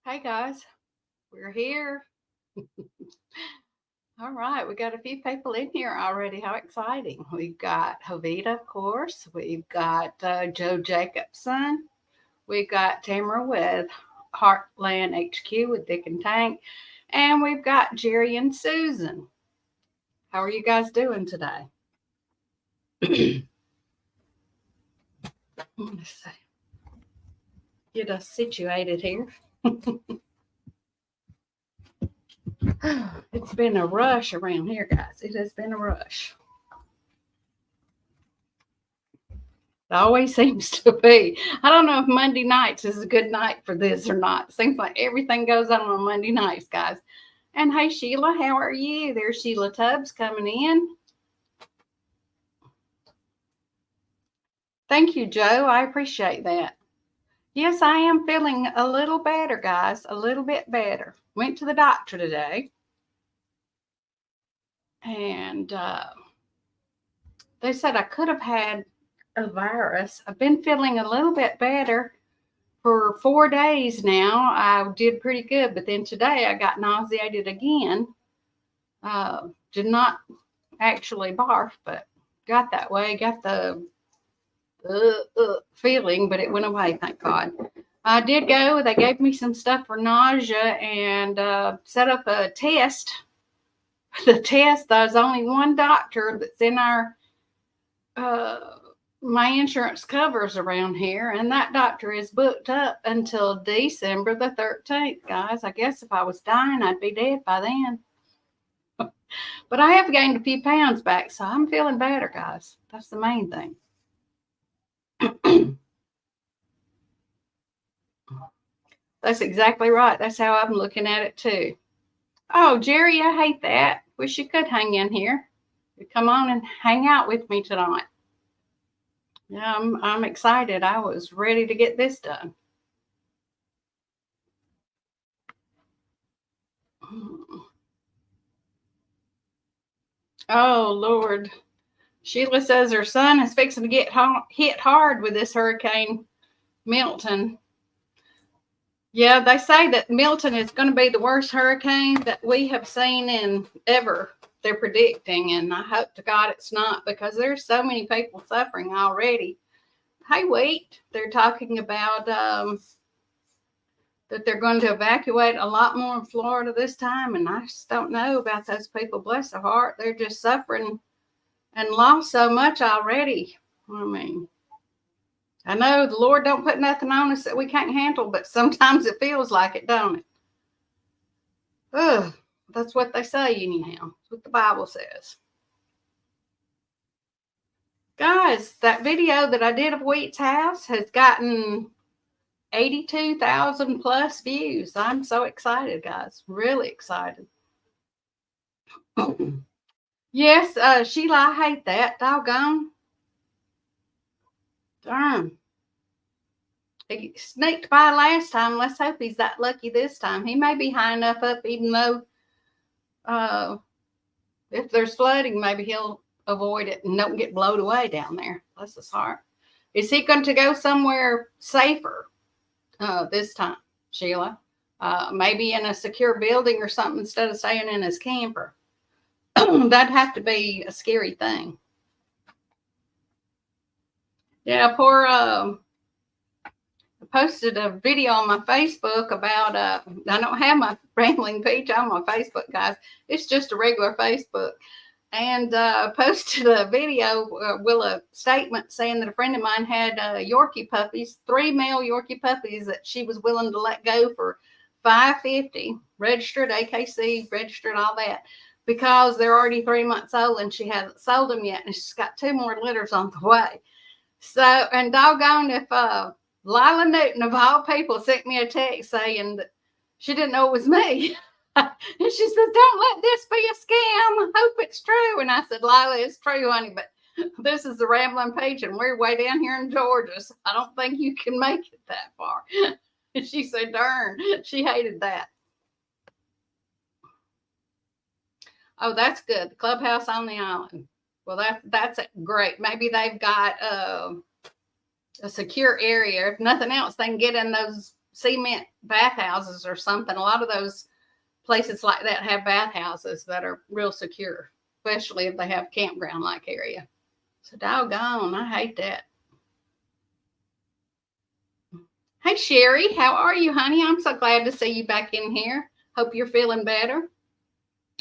Hey guys, we're here. All right, we got a few people in here already. How exciting. We've got Jovita, of course. We've got Joe Jacobson. We've got Tamara with Heartland HQ with Dick and Tank. And we've got Jerry and Susan. How are you guys doing today? Let's see. Get us situated here. It's been a rush around here, guys. It has been a rush. It always seems to be. I don't know if Monday nights is a good night for this or not. Seems like everything goes on Monday nights, guys. And hey, Sheila, how are you? There's Sheila Tubbs coming in. Thank you, Joe. I appreciate that. Yes, I am feeling a little better, guys. A little bit better. Went to the doctor today. And they said I could have had a virus. I've been feeling a little bit better for 4 days now. I did pretty good, but then today I got nauseated again. Did not actually barf, but got that way. Got the feeling, but it went away, thank God. I did go. They gave me some stuff for nausea and set up a test. The test, there's only one doctor that's in our my insurance covers around here, and that doctor is booked up until December the 13th, guys. I guess if I was dying, I'd be dead by then. But I have gained a few pounds back, so I'm feeling better, guys. That's the main thing. That's exactly right. That's how I'm looking at it, too. Oh, Jerry, I hate that. Wish you could hang in here. Come on and hang out with me tonight. Yeah, I'm excited. I was ready to get this done. Oh, Lord. Sheila says her son is fixing to get hit hard with this Hurricane Milton. Yeah, they say that Milton is going to be the worst hurricane that we have seen in ever. They're predicting, and I hope to God it's not, because there's so many people suffering already. Hey, wait, they're talking about that they're going to evacuate a lot more in Florida this time, and I just don't know about those people. Bless their heart, they're just suffering and lost so much already. I mean, I know the Lord don't put nothing on us that we can't handle, but sometimes it feels like it, don't it? Ugh, that's what they say anyhow. That's what the Bible says. Guys, that video that I did of Wheat's house has gotten 82,000 plus views. I'm so excited, guys. Really excited. Yes, Sheila, I hate that. Doggone. Darn. He sneaked by last time. Let's hope he's that lucky this time. He may be high enough up, even though if there's flooding, maybe he'll avoid it and don't get blown away down there. Bless his heart. Is he going to go somewhere safer this time, Sheila? Maybe in a secure building or something instead of staying in his camper. That'd have to be a scary thing. Yeah, poor. I posted a video on my Facebook about. I don't have my Rambling Peach on my Facebook, guys. It's just a regular Facebook. And posted a video with a statement saying that a friend of mine had Yorkie puppies, 3 male Yorkie puppies that she was willing to let go for $550, registered AKC, registered all that, because they're already 3 months old and she hasn't sold them yet, and she's got 2 more litters on the way. So, and doggone if Lila Newton of all people sent me a text saying that she didn't know it was me. And she says, "Don't let this be a scam. I hope it's true." And I said, "Lila, it's true, honey, but this is the Rambling Peach, and we're way down here in Georgia, so I don't think you can make it that far." And she said, "Darn," she hated that. Oh, that's good. The clubhouse on the island. Well, that's great. Maybe they've got a secure area. If nothing else, they can get in those cement bathhouses or something. A lot of those places like that have bathhouses that are real secure, especially if they have campground like area. So doggone, I hate that. Hey Sherry, how are you, honey? I'm so glad to see you back in here. Hope you're feeling better.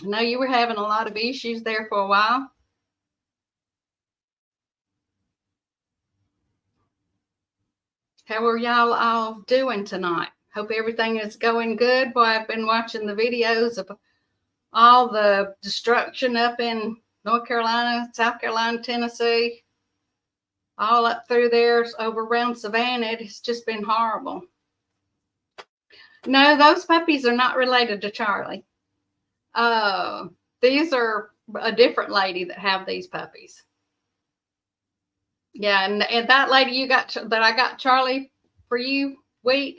I know you were having a lot of issues there for a while. How are y'all all doing tonight? Hope everything is going good. Boy, I've been watching the videos of all the destruction up in North Carolina, South Carolina, Tennessee, all up through there over around Savannah. It's just been horrible. No, those puppies are not related to Charlie. These are a different lady that have these puppies. Yeah, and that lady you got that I got Charlie for you, Wheat,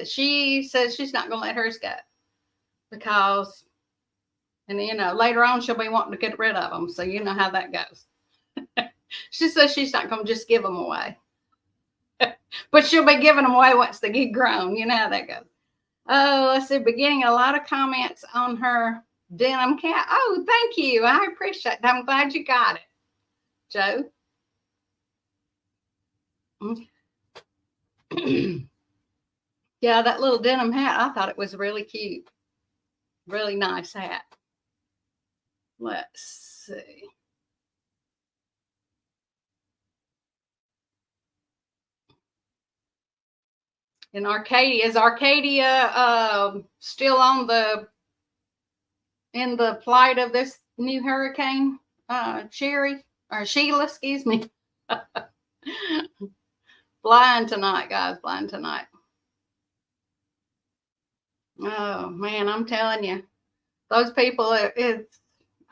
she says she's not gonna let hers go because, and later on she'll be wanting to get rid of them, so you know how that goes. She says she's not gonna just give them away, but she'll be giving them away once they get grown. You know how that goes. Oh, let's see, beginning a lot of comments on her denim cat. Oh, thank you. I appreciate that. I'm glad you got it, Joe. Yeah, that little denim hat, I thought it was really cute. Really nice hat. Let's see. In Arcadia, is Arcadia still in the plight of this new hurricane, Sherry or Sheila, excuse me? Blind tonight, guys, blind tonight. Oh man, I'm telling you, those people,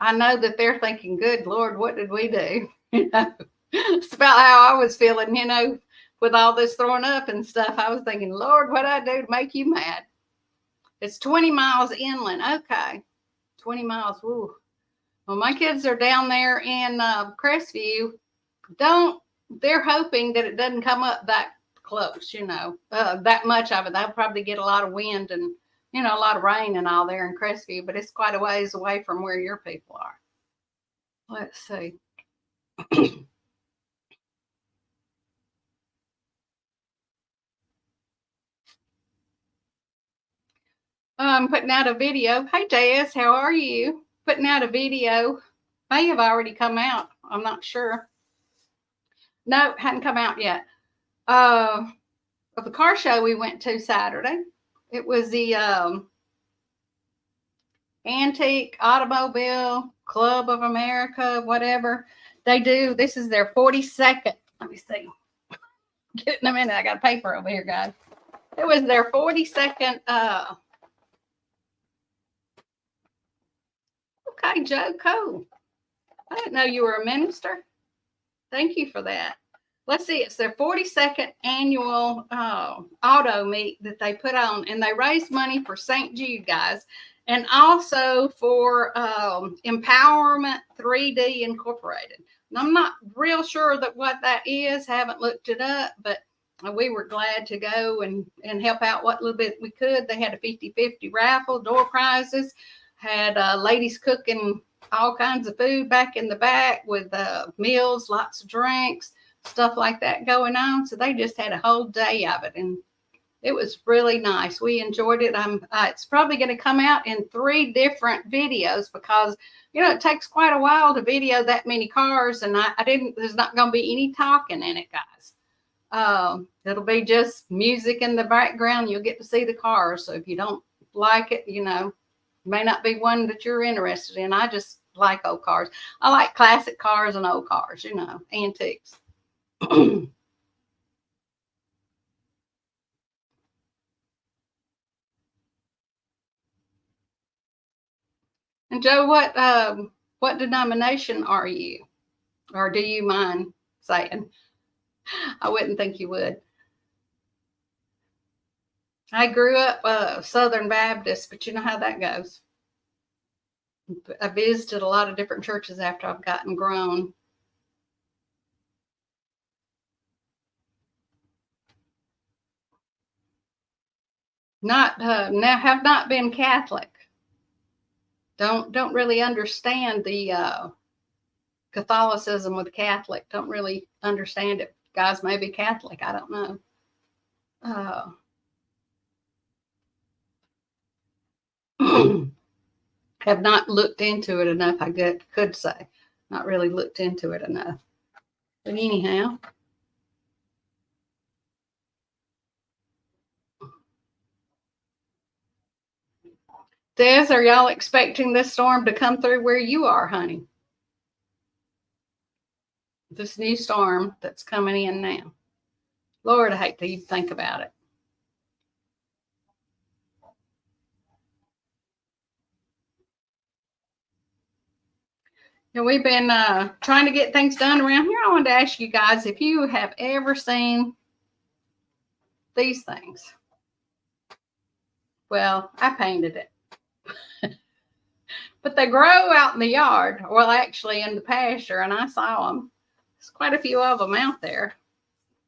I know that they're thinking, good Lord, what did we do? It's about how I was feeling, with all this throwing up and stuff. I was thinking, Lord, what I do to make you mad? It's 20 miles inland. Okay. 20 miles. Woo. Well, my kids are down there in Crestview. They're hoping that it doesn't come up that close, that much of it. They'll probably get a lot of wind and, a lot of rain and all there in Crestview, but it's quite a ways away from where your people are. Let's see. I'm putting out a video. Hey, Des, how are you? Putting out a video. May have already come out. I'm not sure. No, hadn't come out yet. Of the car show we went to Saturday. It was the Antique Automobile Club of America, whatever they do. This is their 42nd. Let me see. Get it in a minute. I got a paper over here, guys. It was their 42nd. Okay, Joe, cool. I didn't know you were a minister. Thank you for that. Let's see, it's their 42nd annual auto meet that they put on, and they raise money for St. Jude, guys, and also for Empowerment 3D Incorporated. And I'm not real sure that what that is, haven't looked it up, but we were glad to go and help out what little bit we could. They had a 50-50 raffle, door prizes, had ladies cooking all kinds of food back in the back with meals, lots of drinks, stuff like that going on. So they just had a whole day of it, and it was really nice. We enjoyed it. It's probably going to come out in 3 different videos because, it takes quite a while to video that many cars, and there's not going to be any talking in it, guys. It'll be just music in the background. You'll get to see the cars. So if you don't like it, may not be one that you're interested in. I just like old cars. I like classic cars and old cars, antiques. And Joe, what denomination are you? Or do you mind saying? I wouldn't think you would. I grew up Southern Baptist, but you know how that goes. I visited a lot of different churches after I've gotten grown. not now have not been Catholic. Don't really understand the Catholicism with Catholic. Don't really understand it. Guys may be Catholic. I don't know. Have not looked into it enough. Could say, not really looked into it enough. But anyhow. Des, are y'all expecting this storm to come through where you are, honey? This new storm that's coming in now. Lord, I hate to even think about it. And we've been trying to get things done around here. I wanted to ask you guys if you have ever seen these things. Well, I painted it. But they grow out in the yard. Well, actually in the pasture, and I saw them. There's quite a few of them out there.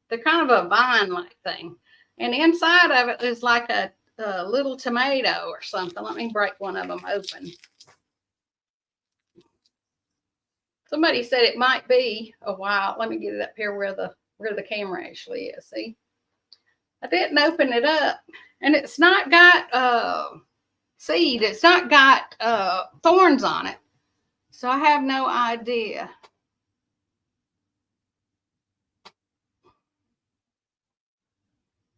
They're kind of a vine-like thing. And inside of it is like a little tomato or something. Let me break one of them open. Somebody said it might be a wild. Let me get it up here where the camera actually is. See, I didn't open it up, and it's not got seed. It's not got thorns on it, so I have no idea.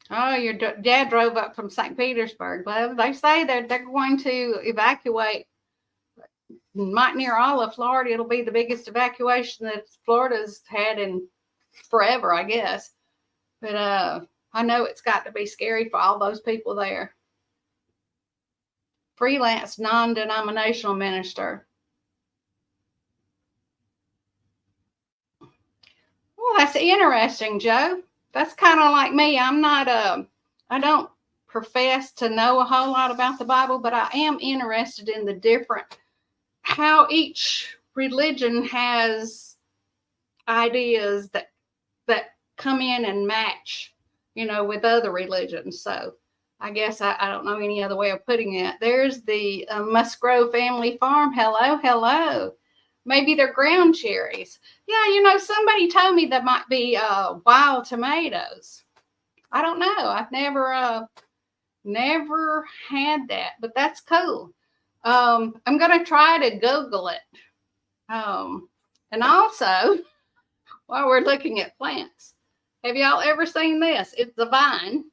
Oh, your dad drove up from St. Petersburg. Well, they say they're going to evacuate. Might near all of Florida. It'll be the biggest evacuation that Florida's had in forever, I guess. But I know it's got to be scary for all those people there. Freelance non-denominational minister. Well, that's interesting, Joe. That's kind of like me. I'm not I don't profess to know a whole lot about the Bible, but I am interested in the different, how each religion has ideas that come in and match, with other religions. So I guess I don't know any other way of putting it. There's the Musgrove family farm. Hello, hello. Maybe they're ground cherries. Yeah, somebody told me that might be wild tomatoes. I don't know. I've never had that, but that's cool. I'm going to try to Google it. And also, while we're looking at plants, have y'all ever seen this? It's a vine.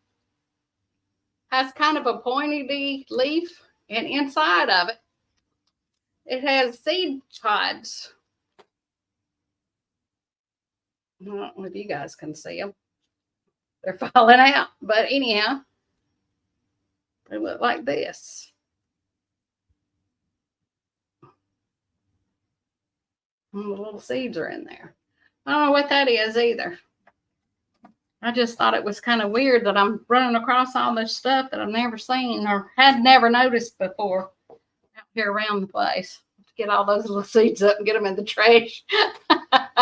Has kind of a pointy leaf, and inside of it, it has seed pods. I don't know if you guys can see them. They're falling out. But anyhow, they look like this. And the little seeds are in there. I don't know what that is either. I just thought it was kind of weird that I'm running across all this stuff that I've never seen or had never noticed before out here around the place. Get all those little seeds up and get them in the trash. I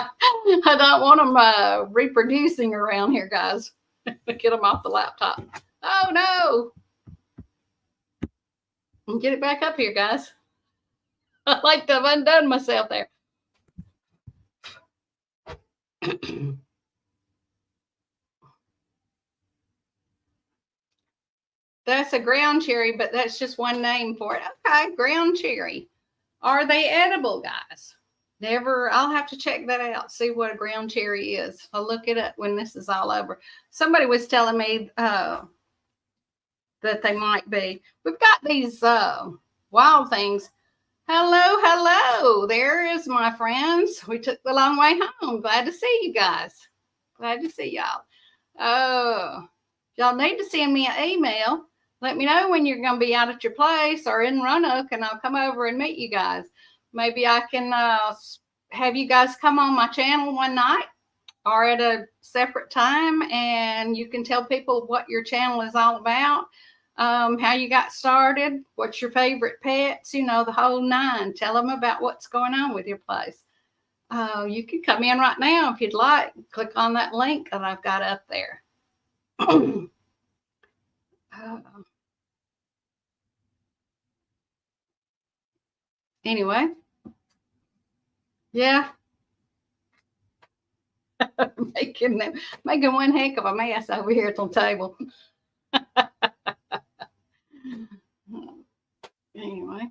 don't want them reproducing around here, guys. Get them off the laptop. Oh, no. Get it back up here, guys. I like to have undone myself there. That's a ground cherry, but that's just one name for it. Okay, ground cherry. Are they edible, guys? I'll have to check that out, see what a ground cherry is. I'll look it up when this is all over. Somebody was telling me that they might be. We've got these wild things. Hello. There is my friends. We took the long way home. Glad to see you guys. Glad to see y'all. Oh, y'all need to send me an email. Let me know when you're going to be out at your place or in Roanoke, and I'll come over and meet you guys. Maybe I can have you guys come on my channel one night or at a separate time, and you can tell people what your channel is all about, how you got started, what's your favorite pets, the whole nine. Tell them about what's going on with your place. You can come in right now if you'd like. Click on that link that I've got up there. Anyway, yeah, making one heck of a mess over here at the table. Anyway,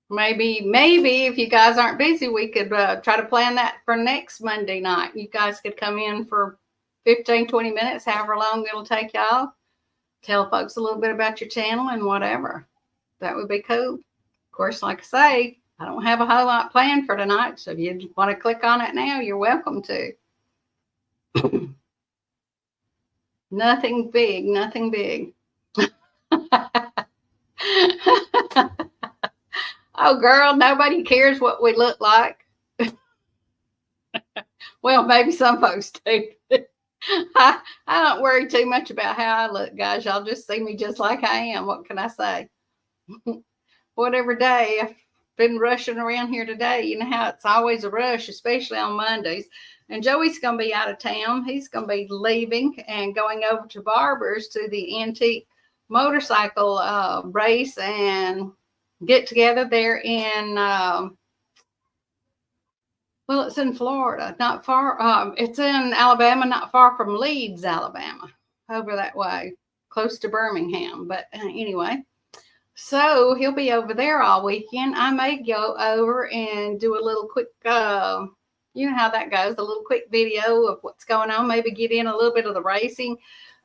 maybe if you guys aren't busy, we could try to plan that for next Monday night. You guys could come in for 15, 20 minutes, however long it'll take y'all. Tell folks a little bit about your channel and whatever. That would be cool. Of course, like I say, I don't have a whole lot planned for tonight, so if you want to click on it now, you're welcome to. Nothing big, nothing big. Oh, girl, nobody cares what we look like. Well, maybe some folks do. I don't worry too much about how I look, guys. Y'all just see me just like I am. What can I say? Whatever day. I've been rushing around here today. You know how it's always a rush, especially on Mondays. And Joey's going to be out of town. He's going to be leaving and going over to Barber's to the antique motorcycle race and get together there in well, it's in Florida, not far. It's in Alabama, not far from Leeds, Alabama, over that way, close to Birmingham. But anyway, so he'll be over there all weekend. I may go over and do a little quick, you know how that goes, a little quick video of what's going on, maybe get in a little bit of the racing.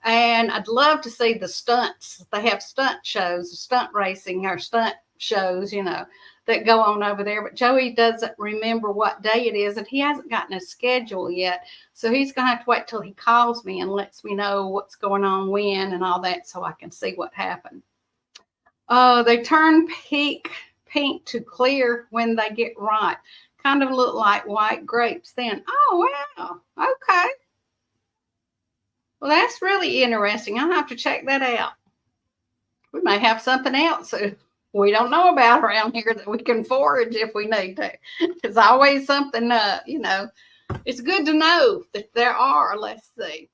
And I'd love to see the stunts. They have stunt shows, stunt racing or stunt shows, you know, that go on over there. But Joey doesn't remember what day it is, and he hasn't gotten a schedule yet. So he's going to have to wait till he calls me and lets me know what's going on when and all that so I can see what happened. They turn pink to clear when they get ripe. Kind of look like white grapes then. Oh, wow. Okay. Well, that's really interesting. I'll have to check that out. We may have something else we don't know about around here that we can forage if we need to. There's always something, you know, it's good to know that there are. Let's see.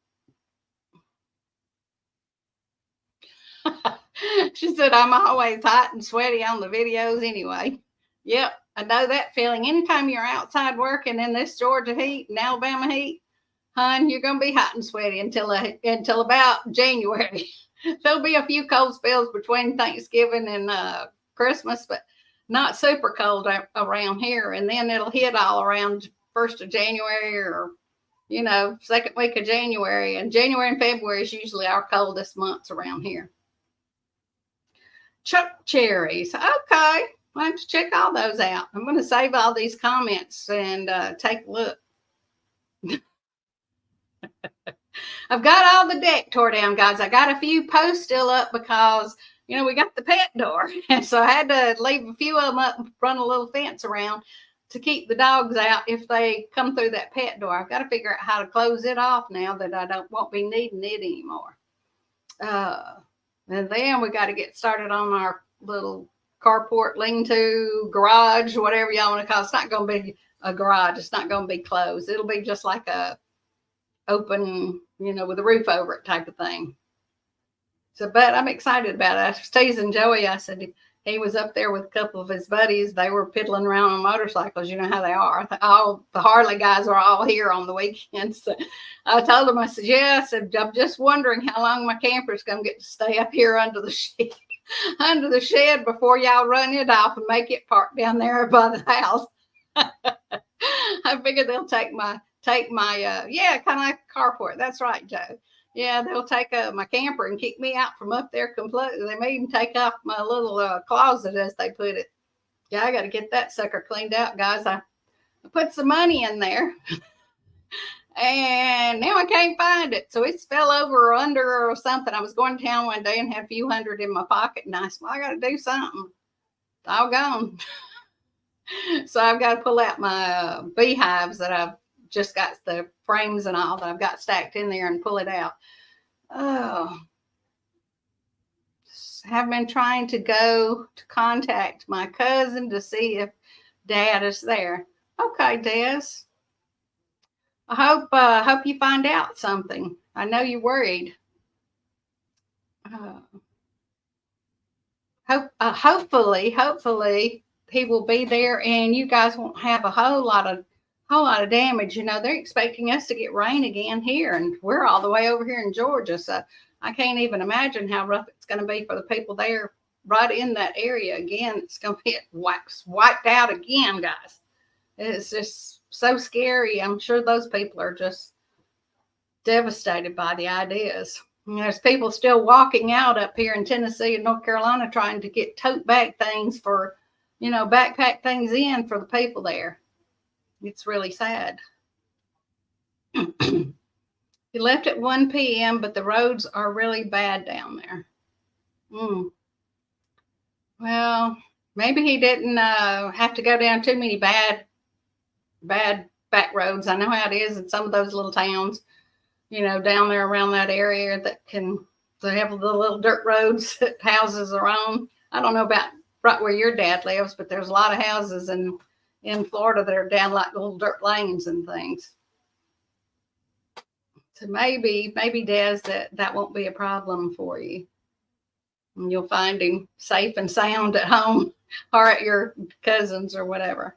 She said, I'm always hot and sweaty on the videos anyway. Yep, I know that feeling. Anytime you're outside working in this Georgia heat and Alabama heat, hon, you're going to be hot and sweaty until about January. There'll be a few cold spells between Thanksgiving and Christmas, but not super cold around here. And then it'll hit all around 1st of January or, you know, 2nd week of January. And January and February is usually our coldest months around here. Chuck cherries. Okay. I'll have to check all those out. I'm going to save all these comments and take a look. I've got all the deck tore down, guys. I got a few posts still up because, you know, we got the pet door. And so I had to leave a few of them up and run a little fence around to keep the dogs out if they come through that pet door. I've got to figure out how to close it off now that I won't be needing it anymore. And then we got to get started on our little carport, lean-to, garage, whatever y'all want to call it. It's not going to be a garage. It's not going to be closed. It'll be just like a open, you know, with a roof over it type of thing. So, but I'm excited about it. I was teasing Joey. I said he was up there with a couple of his buddies. They were piddling around on motorcycles. You know how they are. All the Harley guys are all here on the weekends. So I told him, I said, yeah, I said, I'm just wondering how long my camper's going to get to stay up here under the shed, under the shed before y'all run it off and make it parked down there by the house. I figured they'll take my yeah, kind of like a carport. That's right, Joe. Yeah, they'll take my camper and kick me out from up there completely. They may even take off my little closet, as they put it. Yeah, I got to get that sucker cleaned out, guys. I put some money in there, and now I can't find it. So it's fell over or under or something. I was going to town one day and had a few hundred in my pocket, and I said, well, I got to do something. Doggone. So I've got to pull out my beehives that I've just got the frames and all that I've got stacked in there and pull it out. Oh, have been trying to go to contact my cousin to see if Dad is there. Okay, Des. I hope you find out something. I know you're worried. Hopefully he will be there, and you guys won't have a whole lot of damage. You know, they're expecting us to get rain again here, and we're all the way over here in Georgia, so I can't even imagine how rough it's going to be for the people there right in that area. Again, it's going to get wiped out again, guys. It's just so scary. I'm sure those people are just devastated by the ideas. And there's people still walking out up here in Tennessee and North Carolina trying to get tote bag things for, backpack things in for the people there. It's really sad. He left at 1 p.m., but the roads are really bad down there. Well, maybe he didn't have to go down too many bad back roads. I know how it is in some of those little towns, down there around that area they have the little dirt roads that houses are on. I don't know about right where your dad lives, but there's a lot of houses in Florida that are down like little dirt lanes and things. So maybe Des, that won't be a problem for you. And you'll find him safe and sound at home or at your cousin's or whatever.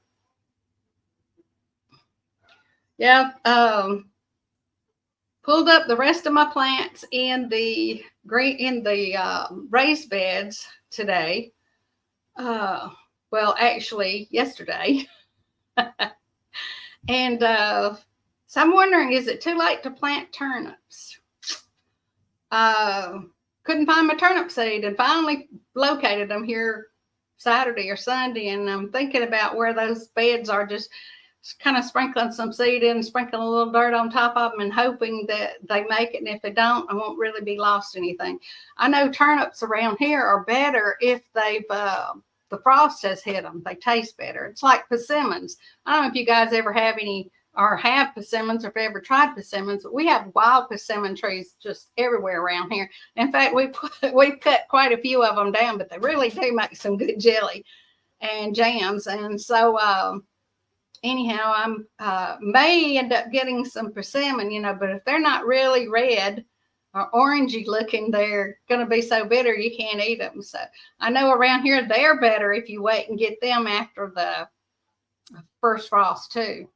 Yeah. Pulled up the rest of my plants in the raised beds today. Well, actually yesterday. And so I'm wondering, is it too late to plant turnips? Couldn't find my turnip seed and finally located them here Saturday or Sunday. And I'm thinking about where those beds are, just kind of sprinkling some seed in, sprinkling a little dirt on top of them and hoping that they make it. And if they don't, I won't really be lost anything. I know turnips around here are better if they've, the frost has hit them. They taste better. It's like persimmons. I don't know if you guys ever have any or have persimmons or if you ever tried persimmons, but we have wild persimmon trees just everywhere around here. In fact, we've cut quite a few of them down, but they really do make some good jelly and jams. And so, anyhow, I may end up getting some persimmon, but if they're not really red or orangey looking, they're going to be so bitter you can't eat them. So I know around here they're better if you wait and get them after the first frost too.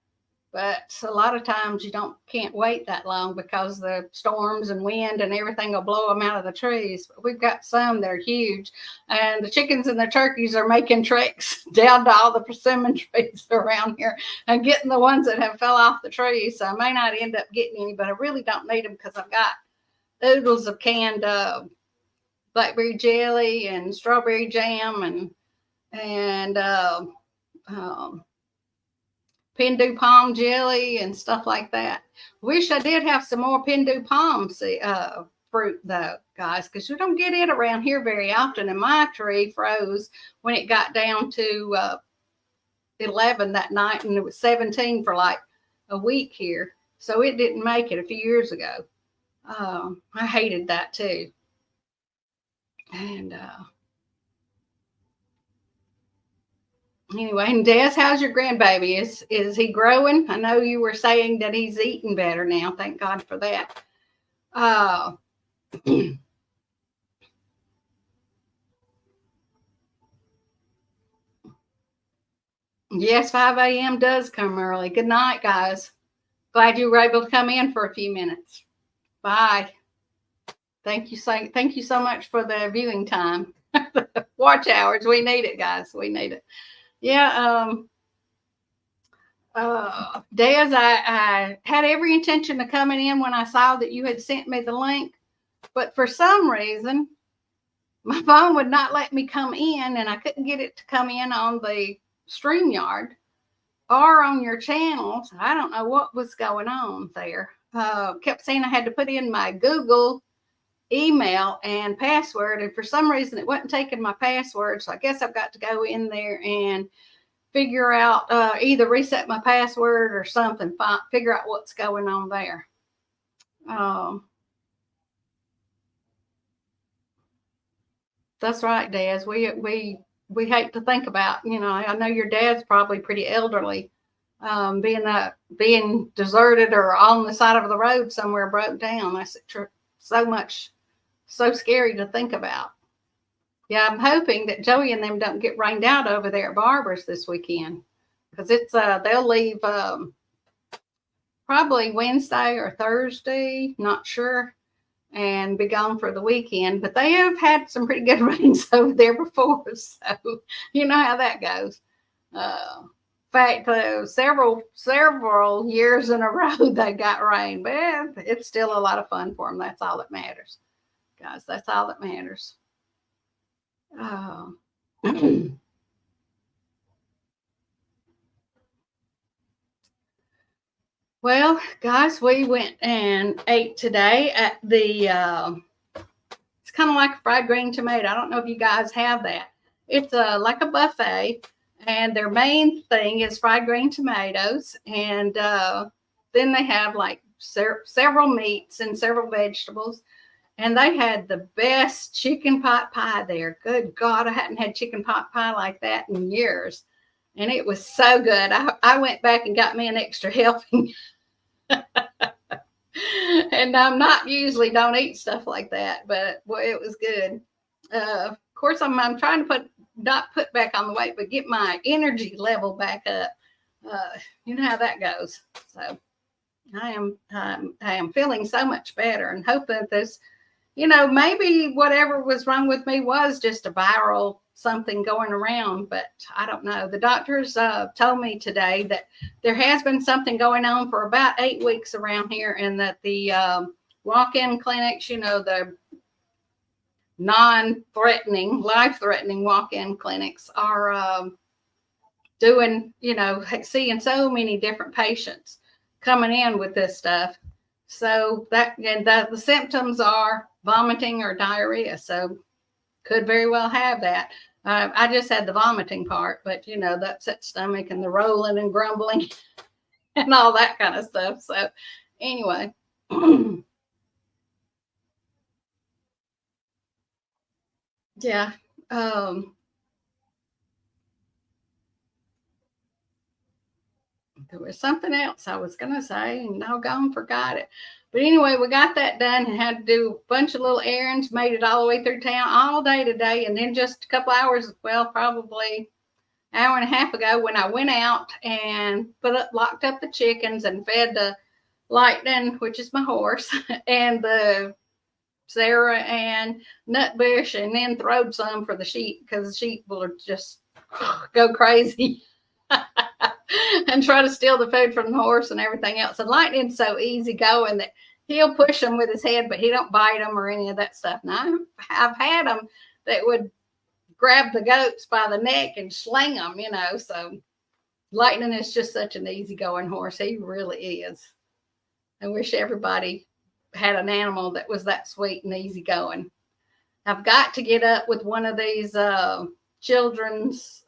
But a lot of times you can't wait that long because the storms and wind and everything will blow them out of the trees. But we've got some that are huge, and the chickens and the turkeys are making treks down to all the persimmon trees around here and getting the ones that have fell off the trees. So I may not end up getting any, but I really don't need them because I've got oodles of canned blackberry jelly and strawberry jam and Pindu palm jelly and stuff like that. Wish I did have some more Pindu palm fruit though, guys, because we don't get it around here very often. And my tree froze when it got down to 11 that night, and it was 17 for like a week here. So it didn't make it a few years ago. I hated that too. And anyway, and Des, how's your grandbaby? Is he growing? I know you were saying that he's eating better now. Thank God for that. Yes, 5 a.m. does come early. Good night, guys. Glad you were able to come in for a few minutes. Bye. Thank you so much for the viewing time. Watch hours. We need it, guys. We need it. Yeah. Des, I had every intention of coming in when I saw that you had sent me the link, but for some reason, my phone would not let me come in, and I couldn't get it to come in on the StreamYard or on your channel. So I don't know what was going on there. Kept saying I had to put in my Google email and password, and for some reason it wasn't taking my password. So I guess I've got to go in there and figure out either reset my password or something, figure out what's going on there. That's right, Des. We hate to think about, I know your dad's probably pretty elderly, being deserted or on the side of the road somewhere, broke down. That's so scary to think about. Yeah, I'm hoping that Joey and them don't get rained out over there at Barbara's this weekend, because it's they'll leave probably Wednesday or Thursday, not sure, and be gone for the weekend. But they have had some pretty good rains over there before, so you know how that goes. In fact, several years in a row they got rain, but it's still a lot of fun for them. That's all that matters, guys. That's all that matters. Oh. Well, guys, we went and ate today at the. It's kind of like a fried green tomato. I don't know if you guys have that. It's like a buffet, and their main thing is fried green tomatoes, and then they have like several meats and several vegetables. And they had the best chicken pot pie there. Good God, I hadn't had chicken pot pie like that in years. And it was so good. I went back and got me an extra helping. And I'm not usually don't eat stuff like that, but boy, it was good. Of course, I'm trying to not put back on the weight, but get my energy level back up. You know how that goes. So I am feeling so much better, and hope that this, maybe whatever was wrong with me was just a viral something going around, but I don't know. The doctors told me today that there has been something going on for about 8 weeks around here, and that the walk-in clinics, the non-threatening, life-threatening walk-in clinics are doing, seeing so many different patients coming in with this stuff. So the symptoms are vomiting or diarrhea. So could very well have that. I just had the vomiting part, but the upset stomach and the rolling and grumbling and all that kind of stuff. So anyway. Yeah. There was something else I was going to say, and doggone forgot it. But anyway, we got that done and had to do a bunch of little errands, made it all the way through town all day today. And then just a couple hours, well, probably an hour and a half ago, when I went out and locked up the chickens and fed the Lightning, which is my horse, and the Sarah and Nutbush, and then throwed some for the sheep, because the sheep will just go crazy. And try to steal the food from the horse and everything else. And Lightning's so easy going that he'll push them with his head, but he don't bite them or any of that stuff. Now, I've had them that would grab the goats by the neck and sling them, So Lightning is just such an easygoing horse. He really is. I wish everybody had an animal that was that sweet and easygoing. I've got to get up with one of these children's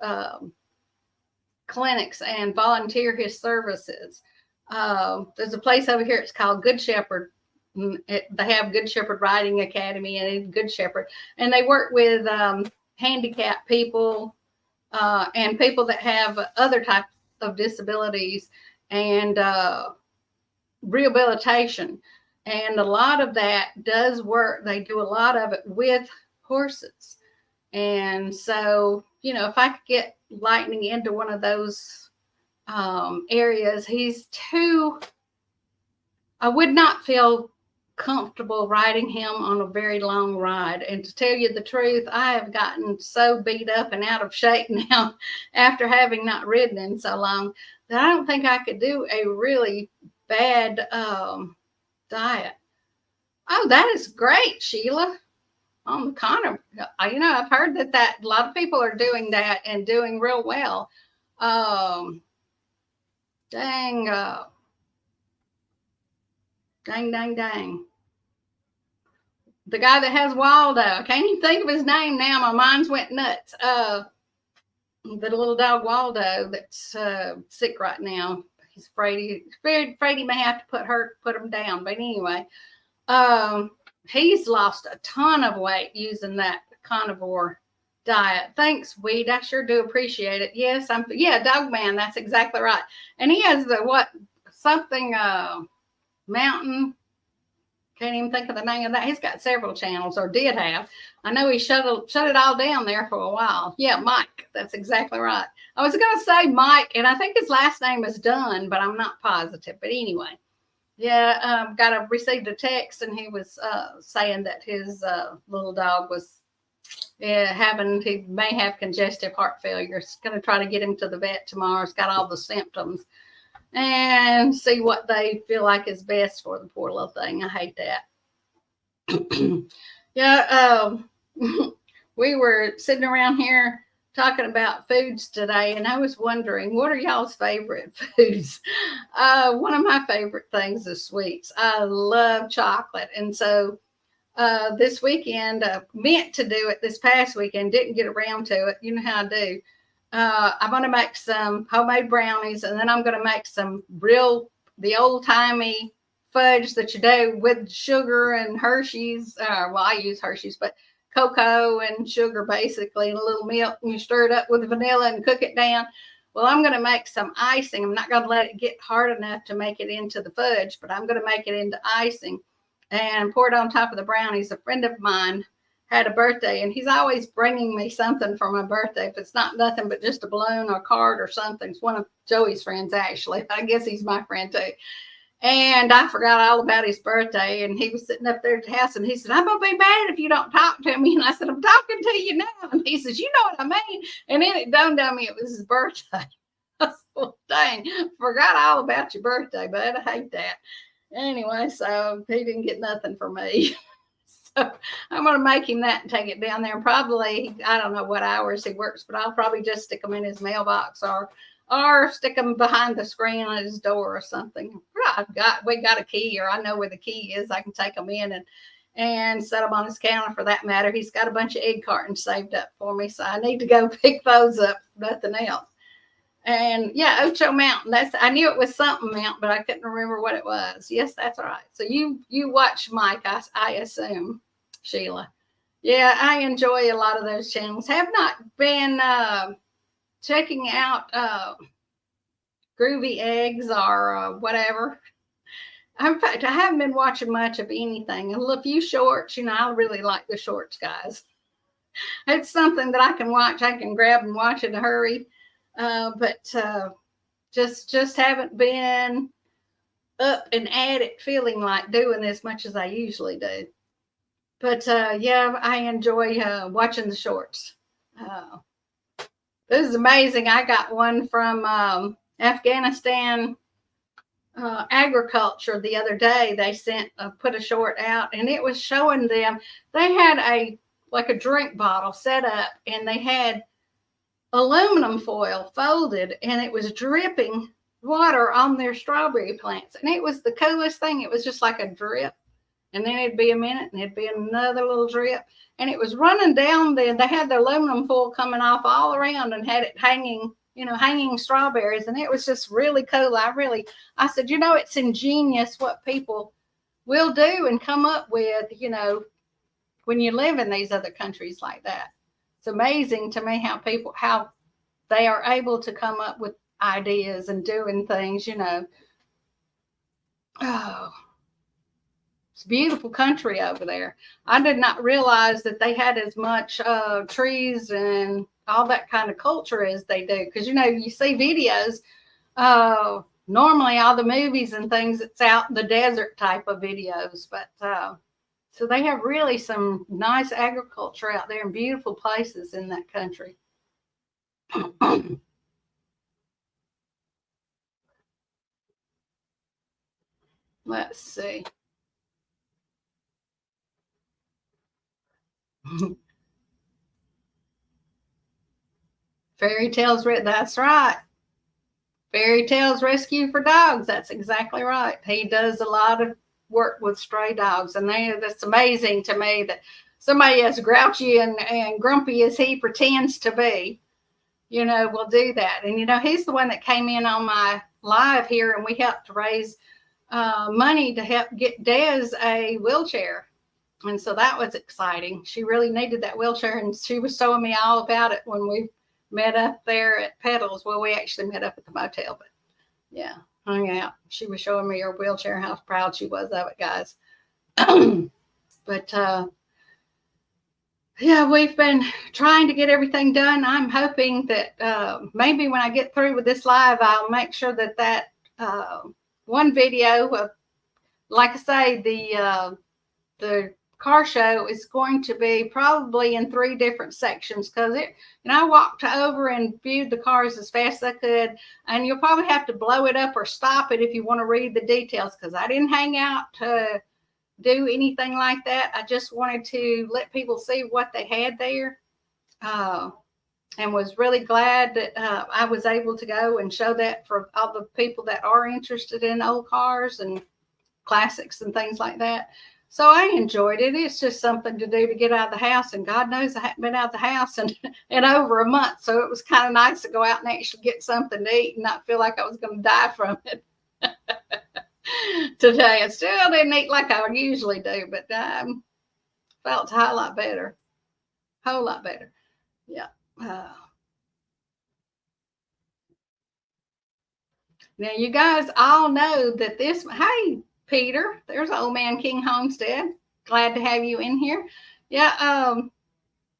clinics and volunteer his services. There's a place over here, it's called Good Shepherd. They have Good Shepherd Riding Academy and Good Shepherd, and they work with handicapped people and people that have other types of disabilities and rehabilitation. And a lot of that does work. They do a lot of it with horses. And so, if I could get Lightning into one of those areas, I would not feel comfortable riding him on a very long ride. And to tell you the truth, I have gotten so beat up and out of shape now after having not ridden in so long that I don't think I could do a really bad diet. Oh, that is great, Sheila. On the carnivore, I've heard that a lot of people are doing that and doing real well. Dang, dang. The guy that has Waldo, I can't even think of his name now. My mind's went nuts. The little dog Waldo that's sick right now. He's afraid he may have to put him down. But anyway, he's lost a ton of weight using that carnivore diet. Thanks, Weed. I sure do appreciate it. Yes, Dog Man. That's exactly right. And he has the something mountain Can't even think of the name of that. He's got several channels, or did have. I know he shut it all down there for a while. Yeah, Mike. That's exactly right. I was going to say Mike, and I think his last name is Dunn, but I'm not positive. But anyway, yeah, received a text, and he was saying that his little dog was he may have congestive heart failure. It's going to try to get him to the vet tomorrow. It's got all the symptoms and see what they feel like is best for the poor little thing. I hate that. Yeah, we were sitting around here talking about foods today, and I was wondering, what are y'all's favorite foods? One of my favorite things is sweets. I love chocolate, and so this weekend, meant to do it this past weekend, didn't get around to it. You know how I do. I'm going to make some homemade brownies, and then I'm going to make the old timey fudge that you do with sugar and Hershey's. Well, I use Hershey's, but cocoa and sugar basically, and a little milk, and you stir it up with vanilla and cook it down. Well, I'm going to make some icing. I'm not going to let it get hard enough to make it into the fudge, but I'm going to make it into icing and pour it on top of the brownies. A friend of mine had a birthday, and he's always bringing me something for my birthday. If it's not nothing but just a balloon or a card or something, it's one of Joey's friends, actually. I guess he's my friend too. And I forgot all about his birthday, and he was sitting up there at the house, and he said, I'm going to be mad if you don't talk to me. And I said, I'm talking to you now. And he says, you know what I mean? And then it dawned on me it was his birthday. I said, well, dang, forgot all about your birthday, bud. I hate that. Anyway, so he didn't get nothing from me. So I'm going to make him that and take it down there. And probably, I don't know what hours he works, but I'll probably just stick them in his mailbox or stick them behind the screen on his door or something. We got a key, or I know where the key is. I can take them in and set them on his counter for that matter. He's got a bunch of egg cartons saved up for me, so I need to go pick those up, nothing else. And yeah, Ocho Mountain. I knew it was something Mountain, but I couldn't remember what it was. Yes, that's right. So you watch Mike, I assume, Sheila. Yeah, I enjoy a lot of those channels. Have not been checking out Groovy Eggs or whatever. In fact, I haven't been watching much of anything. A few shorts. I really like the shorts, guys. It's something that I can watch. I can grab and watch in a hurry. But just haven't been up and at it feeling like doing as much as I usually do. But yeah, I enjoy watching the shorts. This is amazing. I got one from Afghanistan Agriculture the other day. They put a short out, and it was showing them they had a drink bottle set up, and they had aluminum foil folded, and it was dripping water on their strawberry plants. And it was the coolest thing. It was just like a drip, and then it'd be a minute, and it'd be another little drip, and it was running down there. They had the aluminum foil coming off all around and had it hanging strawberries, and it was just really cool. I said, it's ingenious what people will do and come up with, when you live in these other countries like that. It's amazing to me how they are able to come up with ideas and doing things, Oh, it's a beautiful country over there. I did not realize that they had as much trees and all that kind of culture as they do. Because, you see videos, normally all the movies and things, it's out in the desert type of videos. But so they have really some nice agriculture out there and beautiful places in that country. Let's see. Fairy Tales, that's right. Fairy Tales Rescue for Dogs. That's exactly right. He does a lot of work with stray dogs, and that's amazing to me that somebody as grouchy and grumpy as he pretends to be, will do that. And he's the one that came in on my live here, and we helped raise money to help get Des a wheelchair, and so that was exciting. She really needed that wheelchair, and she was showing me all about it when we met up there at Petals. Well, we actually met up at the motel, but yeah, hung out. She was showing me her wheelchair, how proud she was of it, guys. But yeah, we've been trying to get everything done. I'm hoping that maybe when I get through with this live, I'll make sure that one video of, like I say, the car show is going to be probably in 3 different sections, because I walked over and viewed the cars as fast as I could, and you'll probably have to blow it up or stop it if you want to read the details, because I didn't hang out to do anything like that. I just wanted to let people see what they had there, and was really glad that I was able to go and show that for all the people that are interested in old cars and classics and things like that. So I enjoyed it. It's just something to do to get out of the house, and God knows I hadn't been out of the house in over a month, so it was kind of nice to go out and actually get something to eat and not feel like I was going to die from it. Today I still didn't eat like I usually do, but felt a whole lot better. Yeah. Now you guys all know that this, hey Peter, there's old man King Homestead. Glad to have you in here. Yeah,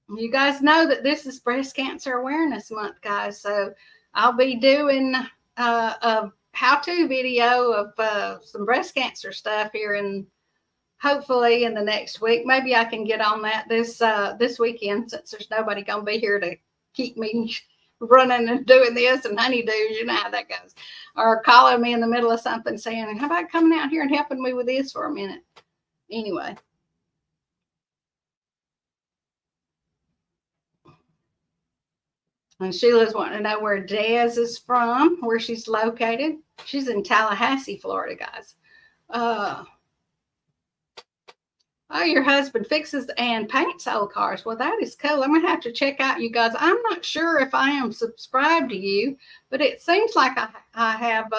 you guys know that this is Breast Cancer Awareness Month, guys. So I'll be doing a how-to video of some breast cancer stuff here, and hopefully in the next week. Maybe I can get on that this weekend, since there's nobody gonna be here to keep me running and doing this and honeydews. You know how that goes. Or calling me in the middle of something saying, how about coming out here and helping me with this for a minute? Anyway. And Sheila's wanting to know where Dez is from, where she's located. She's in Tallahassee, Florida, guys. Oh, your husband fixes and paints old cars. Well, that is cool. I'm going to have to check out you guys. I'm not sure if I am subscribed to you, but it seems like I have.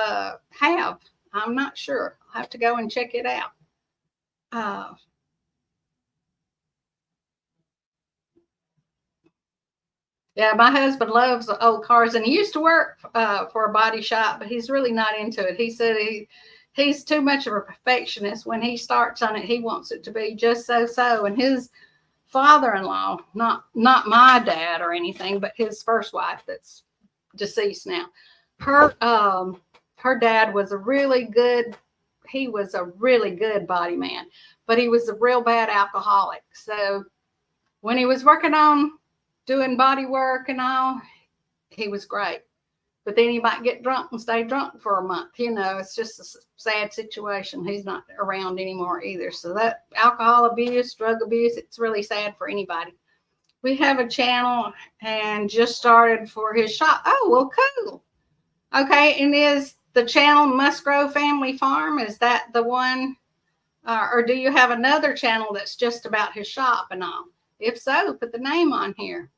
I'm not sure. I'll have to go and check it out. Yeah, my husband loves old cars, and he used to work for a body shop, but he's really not into it. He said he's too much of a perfectionist. When he starts on it, he wants it to be just so. And his father-in-law, not my dad or anything, but his first wife that's deceased now, her dad was a really good body man, but he was a real bad alcoholic. So when he was working on doing body work and all, he was great. But then he might get drunk and stay drunk for a month. It's just a sad situation. He's not around anymore either. So that alcohol abuse, drug abuse, it's really sad for anybody. We have a channel and just started for his shop. Oh, well, cool. Okay, and is the channel Musgrove Family Farm? Is that the one? Or do you have another channel that's just about his shop and all? If so, put the name on here.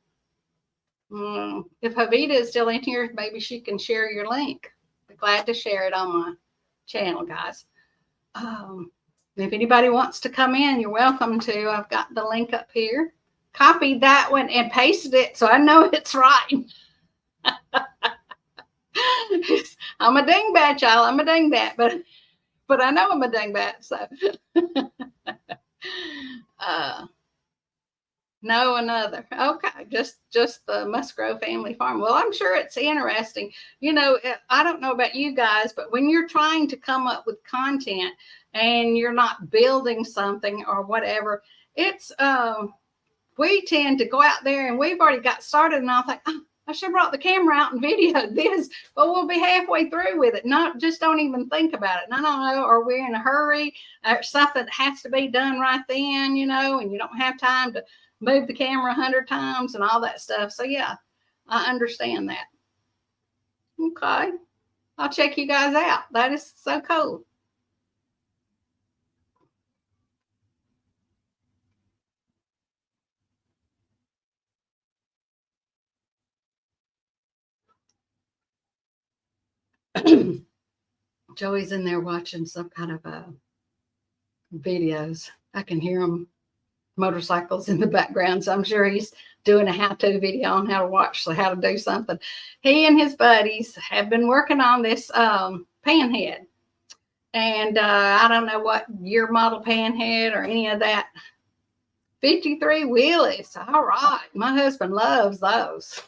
If Havita is still in here, maybe she can share your link. Be glad to share it on my channel, guys. If anybody wants to come in, you're welcome to. I've got the link up here. Copied that one and pasted it so I know it's right. I'm a dingbat, y'all. I'm a dingbat, but I know I'm a dingbat. So no, another. Okay, just the Musgrove Family Farm. Well, I'm sure it's interesting. I don't know about you guys, but when you're trying to come up with content and you're not building something or whatever, it's we tend to go out there and we've already got started, and I'll think, oh, I should have brought the camera out and videoed this, but we'll be halfway through with it. Just don't even think about it. And I don't know, or we're in a hurry, or something that has to be done right then, and you don't have time to move the camera 100 times and all that stuff. So yeah, I understand that. Okay, I'll check you guys out. That is so cool. Joey's in there watching some kind of videos. I can hear him, motorcycles in the background, so I'm sure he's doing a how-to video on how to do something. He and his buddies have been working on this pan head, And I don't know what year model Panhead or any of that. 53 wheelies. All right. My husband loves those.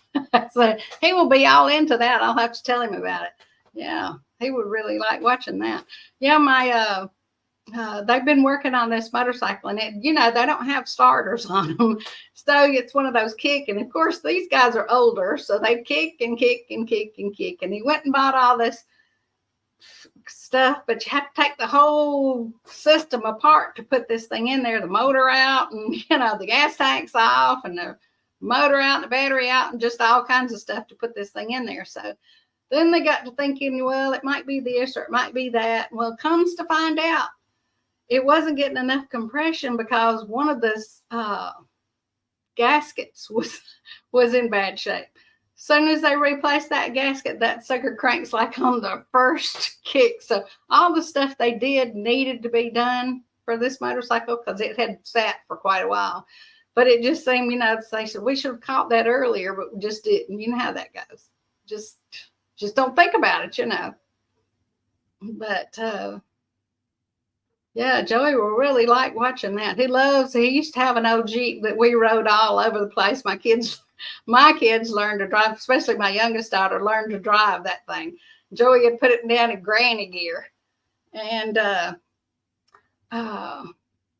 So he will be all into that. I'll have to tell him about it. Yeah, he would really like watching that. Yeah, my they've been working on this motorcycle, and they don't have starters on them, so it's one of those kick. And of course, these guys are older, so they kick and kick and kick and kick. And he went and bought all this stuff, but you have to take the whole system apart to put this thing in there, the motor out, and the gas tank's off, and the motor out, and the battery out, and just all kinds of stuff to put this thing in there. So then they got to thinking, well, it might be this or it might be that. Well, it comes to find out, it wasn't getting enough compression because one of the gaskets was in bad shape. Soon as they replaced that gasket, that sucker cranks like on the first kick. So all the stuff they did needed to be done for this motorcycle because it had sat for quite a while. But it just seemed, they said we should have caught that earlier, but we just didn't. You know how that goes. Just don't think about it, But yeah, Joey will really like watching that. He used to have an old Jeep that we rode all over the place. My kids learned to drive, especially my youngest daughter learned to drive that thing. Joey had put it down in granny gear, and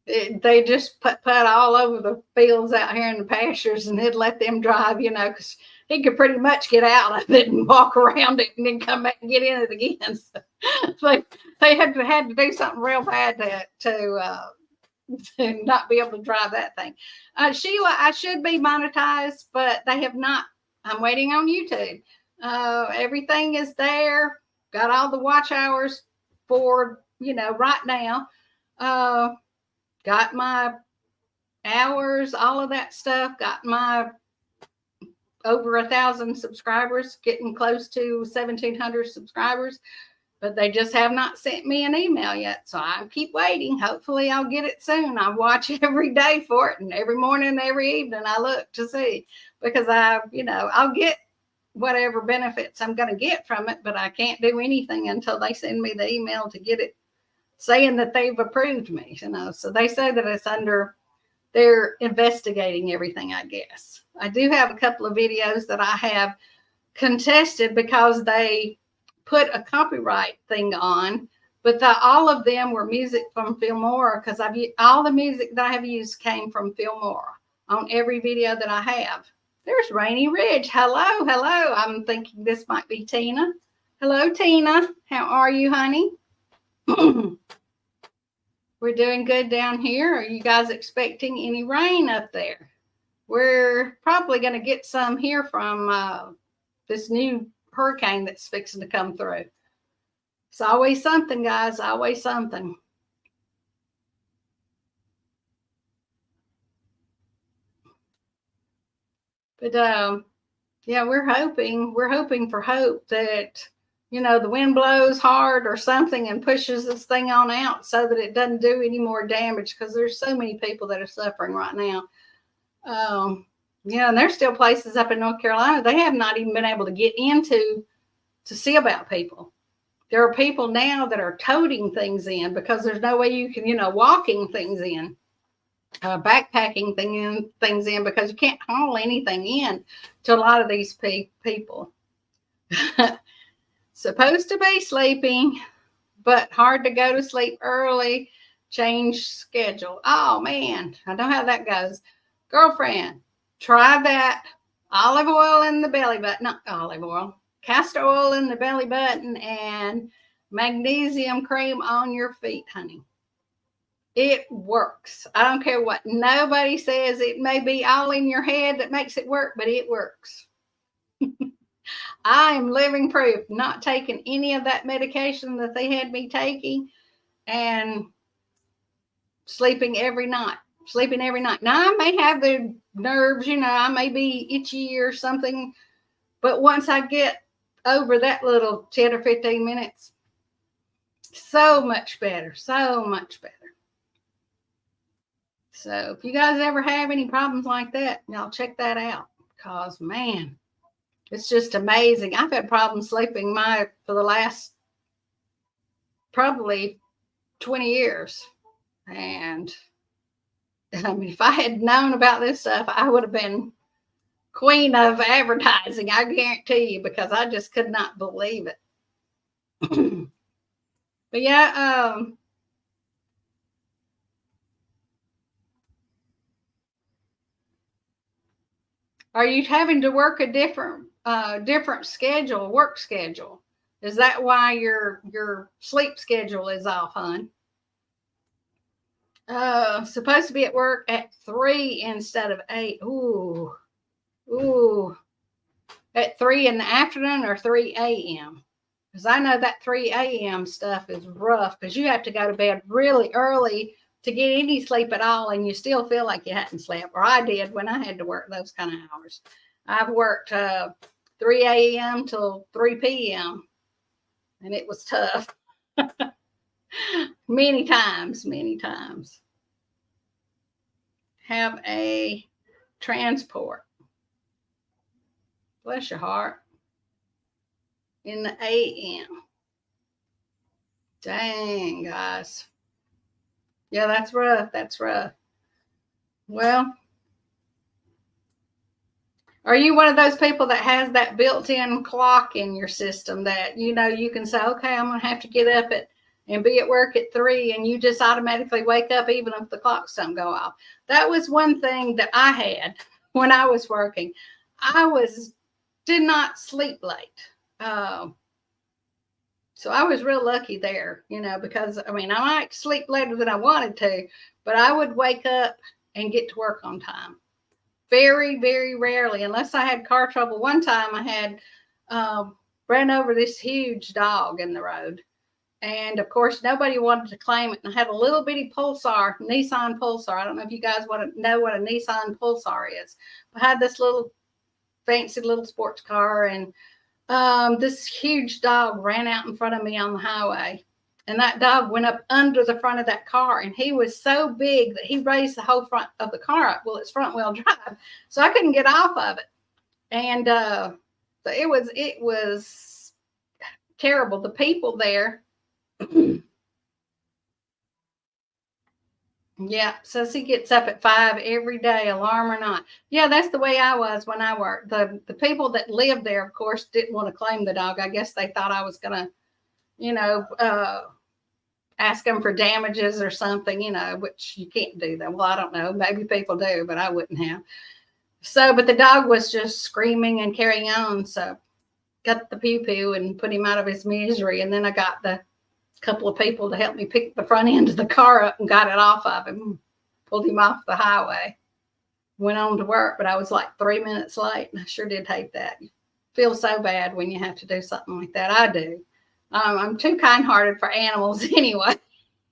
they just put all over the fields out here in the pastures, and he'd let them drive, because he could pretty much get out of it and walk around it and then come back and get in it again. So they had to do something real bad to not be able to drive that thing. Sheila, I should be monetized, but they have not. I'm waiting on YouTube. Everything is there. Got all the watch hours for, right now. Got my hours, all of that stuff. Got my over 1,000 subscribers, getting close to 1,700 subscribers. But they just have not sent me an email yet. So I keep waiting. Hopefully I'll get it soon. I watch every day for it. And every morning and every evening I look to see. Because I'll get whatever benefits I'm going to get from it. But I can't do anything until they send me the email to get it saying that they've approved me. So they say that it's they're investigating everything, I guess. I do have a couple of videos that I have contested because they put a copyright thing on, but all of them were music from Filmora because all the music that I have used came from Filmora on every video that I have. There's Rainy Ridge. Hello. I'm thinking this might be Tina. Hello, Tina. How are you, honey? We're doing good down here. Are you guys expecting any rain up there? We're probably going to get some here from this new hurricane that's fixing to come through. It's always something, guys. Always something. But yeah, we're hoping for hope that the wind blows hard or something and pushes this thing on out so that it doesn't do any more damage, because there's so many people that are suffering right now. And there's still places up in North Carolina they have not even been able to get into to see about people. There are people now that are toting things in because there's no way you can, walking things in, backpacking things in, because you can't haul anything in to a lot of these people. Supposed to be sleeping, but hard to go to sleep early. Change schedule. Oh man, I know how that goes. Girlfriend, try that olive oil in the belly button, not olive oil, castor oil in the belly button and magnesium cream on your feet, honey. It works. I don't care what nobody says. It may be all in your head that makes it work, but it works. I am living proof, not taking any of that medication that they had me taking and sleeping every night. Now, I may have the nerves, I may be itchy or something, but once I get over that little 10 or 15 minutes, so much better. So if you guys ever have any problems like that, y'all check that out, because man, it's just amazing. I've had problems sleeping for the last probably 20 years. And I mean, if I had known about this stuff, I would have been queen of advertising, I guarantee you, because I just could not believe it. But yeah, are you having to work a different schedule, work schedule? Is that why your sleep schedule is off, hon? Supposed to be at work at 3 instead of 8. Ooh. At 3 in the afternoon or 3 a.m.? Because I know that 3 a.m. stuff is rough because you have to go to bed really early to get any sleep at all, and you still feel like you hadn't slept. Or I did when I had to work those kind of hours. I've worked 3 a.m. till 3 p.m., and it was tough. Many times. Have a transport. Bless your heart. In the a.m. Dang, guys. Yeah, that's rough. Well, are you one of those people that has that built-in clock in your system that, you can say, okay, I'm going to have to get up and be at work at 3, and you just automatically wake up even if the clocks don't go off? That was one thing that I had when I was working. Did not sleep late. So I was real lucky there, because I might sleep later than I wanted to, but I would wake up and get to work on time. Very, very rarely, unless I had car trouble. One time I had ran over this huge dog in the road. And of course, nobody wanted to claim it. And I had a little bitty Pulsar, Nissan Pulsar. I don't know if you guys know what a Nissan Pulsar is. I had this little fancy little sports car, and this huge dog ran out in front of me on the highway, and that dog went up under the front of that car, and he was so big that he raised the whole front of the car up. Well, it's front wheel drive, so I couldn't get off of it, and so it was terrible. The people there. Yeah, says he gets up at 5 every day, alarm or not. Yeah, that's the way I was when I worked. The people that lived there, of course, didn't want to claim the dog. I guess they thought I was gonna, ask them for damages or something, which you can't do that. Well, I don't know. Maybe people do, but I wouldn't have. So, but the dog was just screaming and carrying on. So, got the pew and put him out of his misery, and then I got the couple of people to help me pick the front end of the car up and got it off of him, pulled him off the highway, went on to work, but I was like 3 minutes late, and I sure did hate that. You feel so bad when you have to do something like that. I do. I'm too kind-hearted for animals anyway.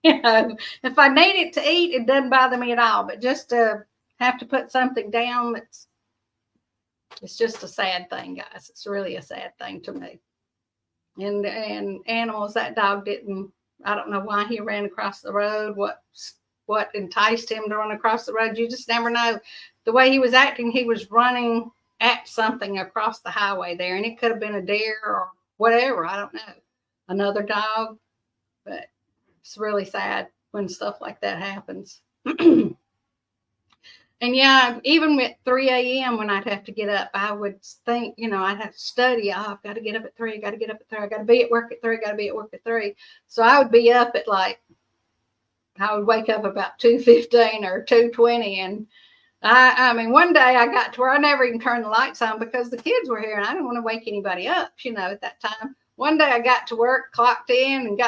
If I need it to eat, it doesn't bother me at all, but just to have to put something down, it's just a sad thing, guys. It's really a sad thing to me. And animals, that dog didn't, I don't know why he ran across the road, what enticed him to run across the road. You just never know. The way he was acting, he was running at something across the highway there, and it could have been a deer or whatever. I don't know. Another dog. But it's really sad when stuff like that happens. And yeah, even at 3 a.m. when I'd have to get up, I would think, I'd have to study. Oh, I've got to get up at 3. I got to get up at 3. I got to be at work at 3. I got to be at work at 3. So I would be up at I would wake up about 2:15 or 2:20. And I mean, one day I got to where I never even turned the lights on because the kids were here and I didn't want to wake anybody up, at that time. One day I got to work, clocked in, and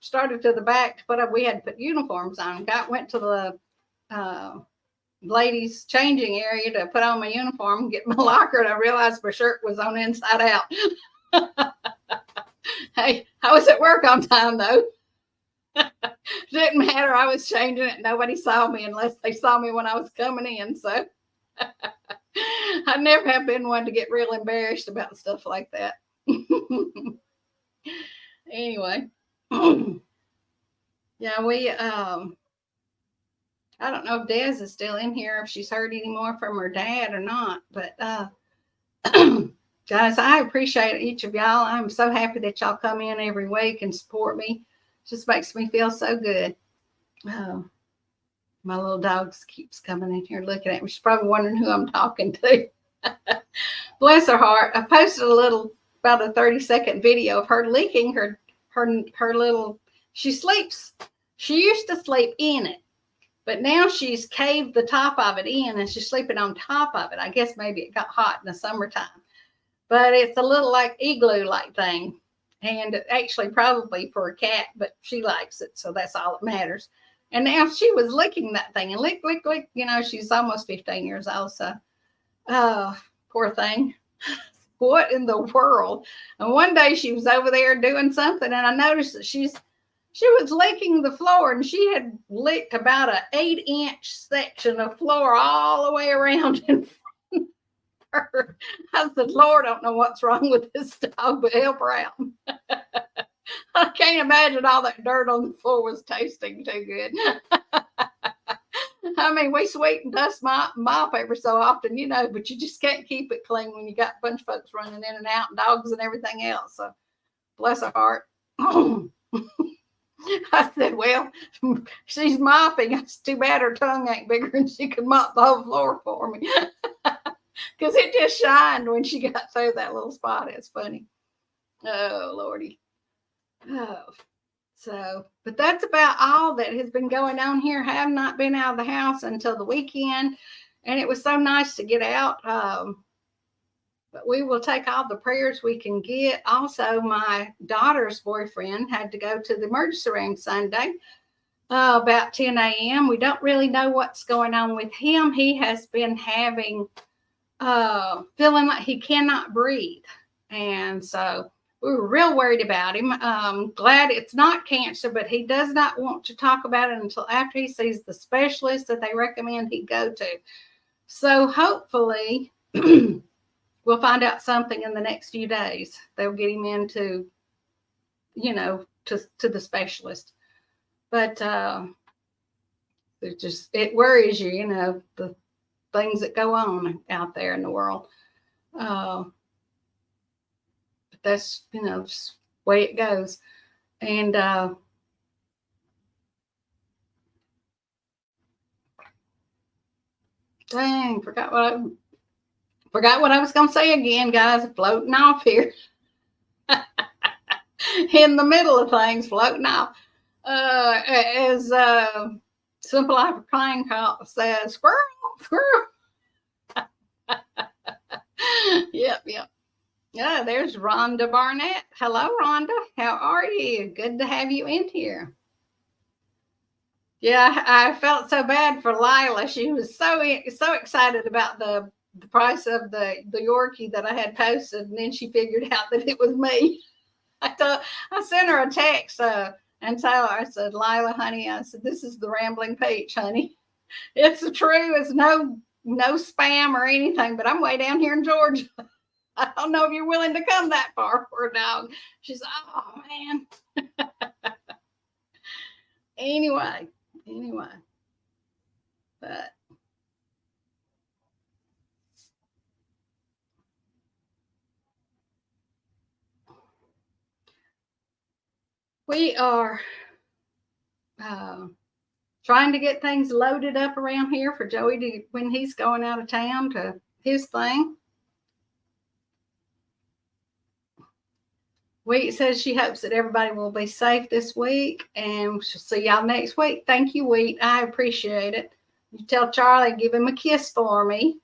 started to the back to put up. We had to put uniforms on. Went to the ladies changing area to put on my uniform and get my locker, and I realized my shirt was on inside out. Hey, I was at work on time though. Didn't matter. I was changing it. Nobody saw me unless they saw me when I was coming in. So I never have been one to get real embarrassed about stuff like that. Anyway. Yeah, I don't know if Des is still in here, if she's heard any more from her dad or not, but guys, I appreciate each of y'all. I'm so happy that y'all come in every week and support me. Just makes me feel so good. Oh, my little dog keeps coming in here looking at me. She's probably wondering who I'm talking to. Bless her heart. I posted about a 30-second video of her licking her little, she sleeps. She used to sleep in it, but now she's caved the top of it in and she's sleeping on top of it. I guess maybe it got hot in the summertime, but it's a little like igloo like thing. And actually probably for a cat, but she likes it. So that's all that matters. And now she was licking that thing and lick. You know, she's almost 15 years old. So, poor thing. What in the world? And one day she was over there doing something and I noticed that she was licking the floor and she had licked about an 8-inch section of floor all the way around in her. I said, Lord, I don't know what's wrong with this dog, but help her out. I can't imagine all that dirt on the floor was tasting too good. I mean, we sweep and dust mop every so often, you know, but you just can't keep it clean when you got a bunch of folks running in and out and dogs and everything else. So bless her heart. I said, well, she's mopping. It's too bad her tongue ain't bigger and she could mop the whole floor for me. Because it just shined when she got through that little spot. It's funny. Oh, Lordy. Oh, so, but that's about all that has been going on here. I have not been out of the house until the weekend, and it was so nice to get out. But we will take all the prayers we can get. Also, my daughter's boyfriend had to go to the emergency room Sunday about 10 a.m. We don't really know what's going on with him. He has been having, feeling like he cannot breathe. And so we were real worried about him. Glad it's not cancer, but he does not want to talk about it until after he sees the specialist that they recommend he go to. So hopefully we'll find out something in the next few days. They'll get him into, you know, to the specialist. But it worries you, you know, the things that go on out there in the world. But that's, you know, just the way it goes. And dang, forgot what I was going to say again, guys. Floating off here. In the middle of things, floating off. As Simple Life of Klein says, squirrel. Yep. Yeah, there's Rhonda Barnett. Hello, Rhonda. How are you? Good to have you in here. Yeah, I felt so bad for Lila. She was so excited about the price of the Yorkie that I had posted, and then she figured out that it was me. I sent her a text and tell her, I said, Lila, honey, I said, this is the Rambling Peach, honey. It's true. It's no spam or anything, but I'm way down here in Georgia. I don't know if you're willing to come that far for a dog. She's, oh, man. Anyway. But we are trying to get things loaded up around here for Joey when he's going out of town to his thing. Wheat says she hopes that everybody will be safe this week, and she'll see y'all next week. Thank you, Wheat. I appreciate it. You tell Charlie, give him a kiss for me.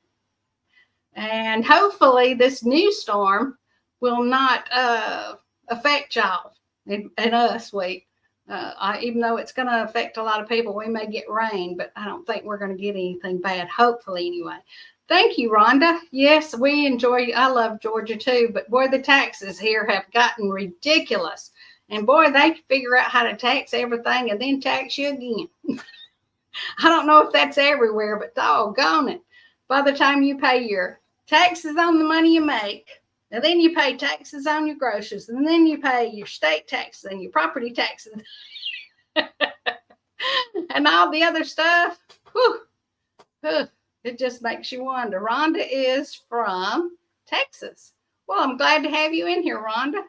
And hopefully this new storm will not affect y'all and us, Wheat. Even though it's going to affect a lot of people, we may get rain, but I don't think we're going to get anything bad, hopefully anyway. Thank you, Rhonda. Yes, I love Georgia too, but boy, the taxes here have gotten ridiculous. And boy, they figure out how to tax everything and then tax you again. I don't know if that's everywhere, but doggone it. By the time you pay your taxes on the money you make, and then you pay taxes on your groceries, and then you pay your state taxes and your property taxes and all the other stuff. Whew. It just makes you wonder. Rhonda is from Texas. Well, I'm glad to have you in here, Rhonda.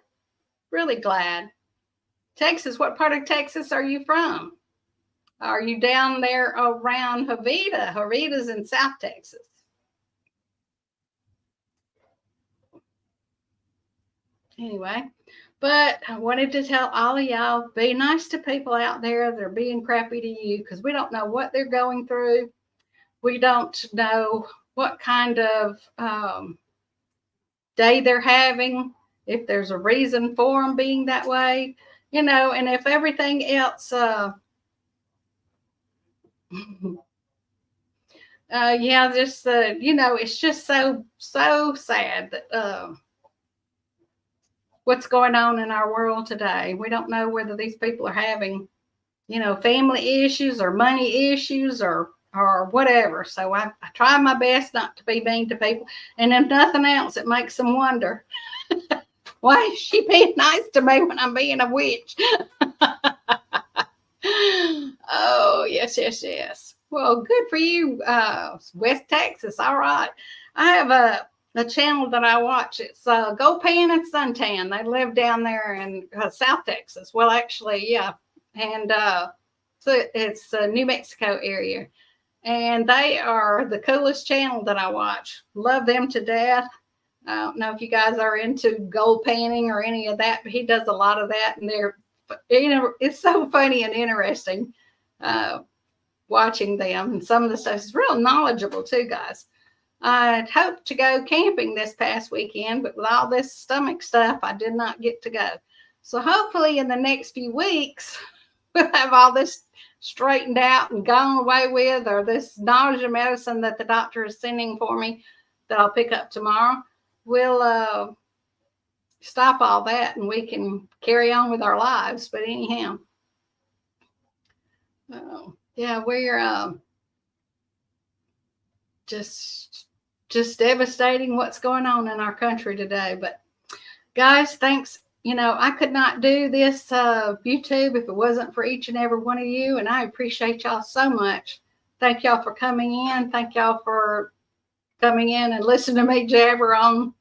Really glad. Texas, what part of Texas are you from? Are you down there around Jovita? Jovita's in South Texas. Anyway, but I wanted to tell all of y'all, be nice to people out there that are being crappy to you, because we don't know what they're going through. We don't know what kind of day they're having, if there's a reason for them being that way, you know, and if everything else, yeah, just, you know, it's just so sad that, what's going on in our world today. We don't know whether these people are having, you know, family issues or money issues or whatever. So I try my best not to be mean to people. And if nothing else, it makes them wonder, why is she being nice to me when I'm being a witch? Oh, yes. Well, good for you, West Texas. All right. I have a channel that I watch. It's Go Pan and Suntan. They live down there in South Texas. Well, actually, yeah. And so it's New Mexico area. And they are the coolest channel that I watch. Love them to death. I don't know if you guys are into gold panning or any of that, but he does a lot of that. And they're, you know, it's so funny and interesting watching them. And some of the stuff is real knowledgeable too, guys. I'd hoped to go camping this past weekend, but with all this stomach stuff, I did not get to go. So hopefully in the next few weeks, we'll have all this straightened out and gone away with, or this nausea medicine that the doctor is sending for me that I'll pick up tomorrow. We'll stop all that and we can carry on with our lives. But anyhow, yeah, we're just devastating what's going on in our country today. But guys, thanks. You know, I could not do this YouTube if it wasn't for each and every one of you, and I appreciate y'all so much. Thank y'all for coming in. Thank y'all for coming in and listening to me jabber on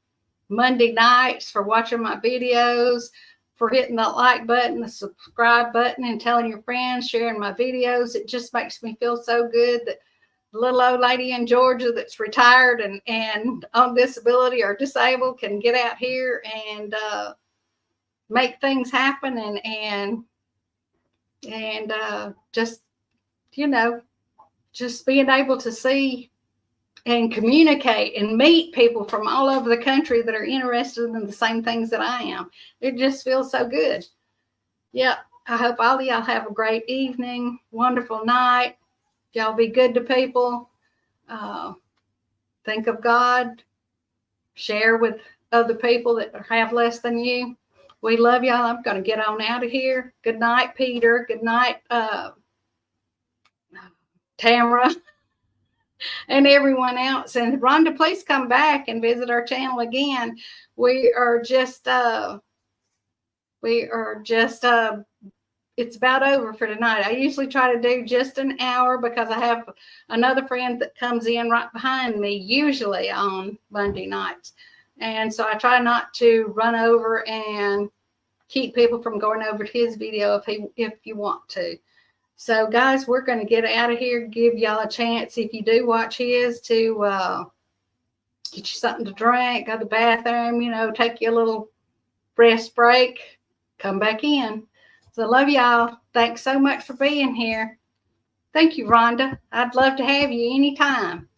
Monday nights, for watching my videos, for hitting the like button, the subscribe button, and telling your friends, sharing my videos. It just makes me feel so good that the little old lady in Georgia that's retired and on disability or disabled can get out here and make things happen and just, you know, just being able to see and communicate and meet people from all over the country that are interested in the same things that I am. It just feels so good. Yep. I hope all of y'all have a great evening, wonderful night. Y'all be good to people. Think of God. Share with other people that have less than you. We love y'all. I'm going to get on out of here. Good night, Peter. Good night, Tamara, and everyone else. And Rhonda, please come back and visit our channel again. We are just it's about over for tonight. I usually try to do just an hour because I have another friend that comes in right behind me, usually on Monday nights. And so I try not to run over and keep people from going over to his video if you want to. So guys, we're going to get out of here. Give y'all a chance, if you do watch his, to get you something to drink, go to the bathroom, you know, take you a little rest break, come back in. So I love y'all. Thanks so much for being here. Thank you, Rhonda. I'd love to have you anytime.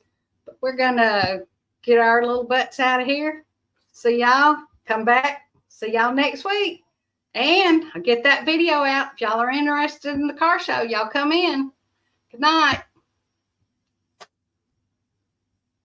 But we're going to get our little butts out of here. See y'all. Come back. See y'all next week. And I'll get that video out. If y'all are interested in the car show, y'all come in. Good night.